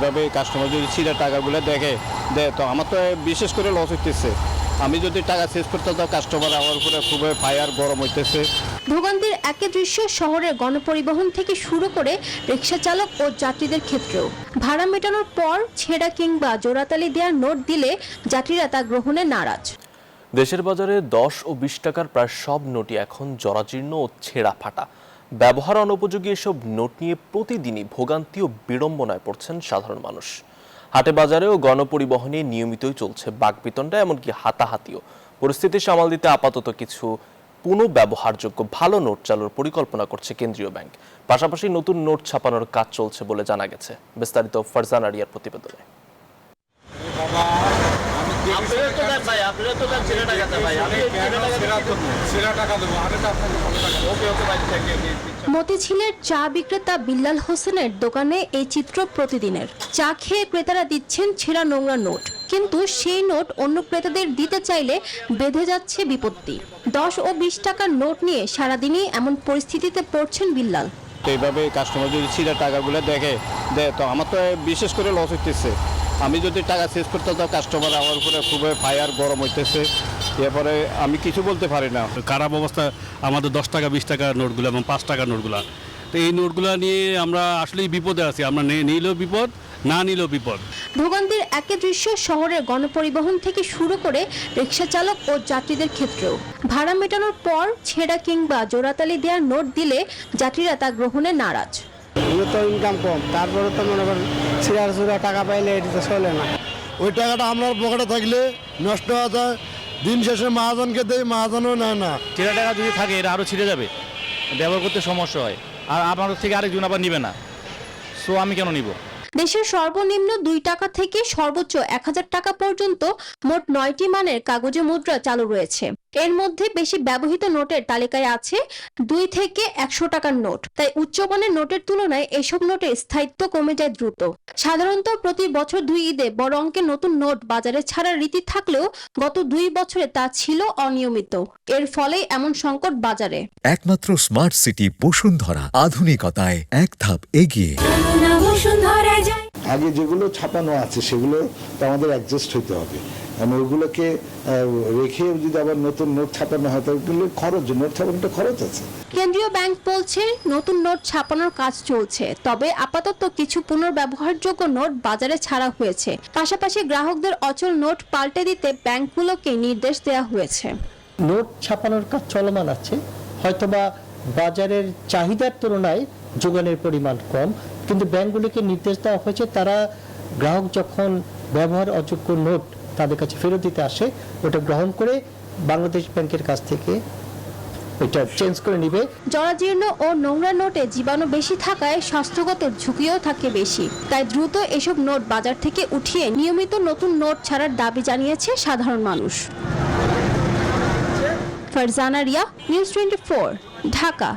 এভাবে কাস্টমার যদি ছিঁড়ে টাকাগুলো দেয় তো আমার তো বিশেষ করে লস হইতেছে। আমি যদি টাকা শেষ করতে তো কাস্টমার আমার উপরে খুবই ফায়ার গরম হইতেছে। ভোগান্তির একই দৃশ্য শহরের গণপরিবহন থেকে শুরু করে রিক্সা চালক ও যাত্রীদের ক্ষেত্রেও। ভাড়া মেটানোর পর ছেঁড়া কিংবা জোড়াতালি দেওয়ার নোট দিলে যাত্রীরা তা গ্রহণে নারাজ। দেশের বাজারে 10 ও 20 টাকার প্রায় সব নোটই এখন জরাজীর্ণ ও ছেঁড়া ফাটা। ব্যবহার অনুপযোগী এসব নোট নিয়ে প্রতিদিনই ভোগান্তি ও বিড়ম্বনায় পড়ছেন সাধারণ মানুষ। হাটে বাজারে ও গণপরিবহনে নিয়মিতই চলছে বাকবিতণ্ডা, এমনকি হাতাহাতিও। পরিস্থিতি সামাল দিতে আপাতত কিছু পুনঃব্যবহারযোগ্য ভালো নোট চালুর পরিকল্পনা করছে কেন্দ্রীয় ব্যাংক। পাশাপাশি নতুন নোট ছাপানোর কাজ চলছে বলে জানা গেছে। বিস্তারিত ফারজান আরিয়ার প্রতিবেদনে। মতিঝিলের চা বিক্রেতা বিল্লাল হোসেনের দোকানে এই চিত্র প্রতিদিনের। চা খেয়ে ক্রেতারা দিচ্ছেন ছেঁড়া নোংরা নোট, কিন্তু সেই নোট অন্য ক্রেতাদের দিতে চাইলে বেঁধে যাচ্ছে বিপত্তি। 10 ও 20 টাকার নোট নিয়ে সারাদিনই এমন পরিস্থিতিতে পড়ছেন বিল্লাল। তো এইভাবে কাস্টমার যদি ছিঁড়ে টাকাগুলো দেয় তো আমার তো বিশেষ করে লস হইতেছে। আমি যদি টাকা শেষ করতে তো কাস্টমার আমার উপরে খুবই ফায়ার গরম হইতেছে। এরপরে আমি কিছু বলতে পারি না। খারাপ অবস্থা আমাদের 10 টাকা 20 টাকার নোটগুলো এবং 5 টাকার নোটগুলো। তো এই নোটগুলো নিয়ে আমরা আসলেই বিপদে আছি। আমরা নিলেও বিপদ, না নিলেও বিপদ। ভোগান্তির একই দৃশ্য শহরের গণপরিবহন থেকে শুরু করে রিক্সা চালক ও যাত্রীদের ক্ষেত্রেও। ভাড়া মেটানোর পর ছেঁড়া কিংবা জোড়াতালি দেওয়ার নোট দিলে যাত্রীরা তা গ্রহণে নারাজ। তো ইনকাম কম, তারপরে তো মনে করেন ছিঁড়া টাকা পাইলে এটা তো চলে না। ওই টাকাটা আপনার পকেটে থাকলে নষ্ট হয়ে যায়, দিন শেষে মহাজনকে দেয়, মহাজনও নেয় না। ছেঁড়া টাকা যদি থাকে এটা আরও ছিঁড়ে যাবে, ব্যবহার করতে সমস্যা হয়, আর আমার থেকে আরেকজন আবার নিবে না। সো আমি কেন নিব? দেশের সর্বনিম্ন 2 টাকা থেকে সর্বোচ্চ 1000 টাকা পর্যন্ত মোট 9টি মানের কাগজে মুদ্রা চালু রয়েছে। এর মধ্যে বেশি ব্যবহৃত নোটের তালিকায় আছে 2 থেকে 100 টাকার নোট। তাই উচ্চমানের নোটের তুলনায় এসব নোটের স্থায়িত্ব কমে যায় দ্রুত। সাধারণত প্রতি বছর 2 ঈদে বড় অঙ্কের নতুন নোট বাজারে ছাড়ার রীতি থাকলেও গত 2 বছরে তা ছিল অনিয়মিত। এর ফলে এমন সংকট বাজারে। একমাত্র স্মার্ট সিটি বসুন্ধরা, আধুনিকতায় এক ধাপ এগিয়ে। আগে যেগুলো ছাপানো আছে সেগুলো তো আমাদের অ্যাডজাস্ট হইতে হবে। ওইগুলোকে রেখে যদি আবার নতুন নোট ছাপানো হয় তাহলে খরচ, নোট ছাপানোটা খরচ আছে। কেন্দ্রীয় ব্যাংক বলছে নতুন নোট ছাপানোর কাজ চলছে, তবে আপাতত কিছু পুনর্ব্যবহারযোগ্য নোট বাজারে ছাড়া হয়েছে। পাশাপাশি গ্রাহকদের অচল নোট পাল্টে দিতে ব্যাংকগুলোকে নির্দেশ দেওয়া হয়েছে। নোট ছাপানোর কাজ চলমান আছে, হয়তোবা বাজারের চাহিদার তুলনায় যোগানের পরিমাণ কম, কিন্তু ব্যাংকগুলিকে নির্দেশ দেওয়া হয়েছে তারা গ্রাহক যখন ব্যবহার অযোগ্য নোট তাদের কাছে ফেরত দিতে আসে, ওটা গ্রহণ করে বাংলাদেশ ব্যাংকের কাছ থেকে এটা চেঞ্জ করে নিবে। জরাজীর্ণ ও নোংরা নোটে জীবাণু বেশি থাকায় স্বাস্থ্যগত ঝুঁকিও থাকে বেশি। তাই দ্রুত এসব নোট বাজার থেকে উঠিয়ে নিয়মিত নতুন নোট ছাড়ার দাবি জানিয়েছে সাধারণ মানুষ। ফারজানা রিয়া, নিউজ 24, ঢাকা।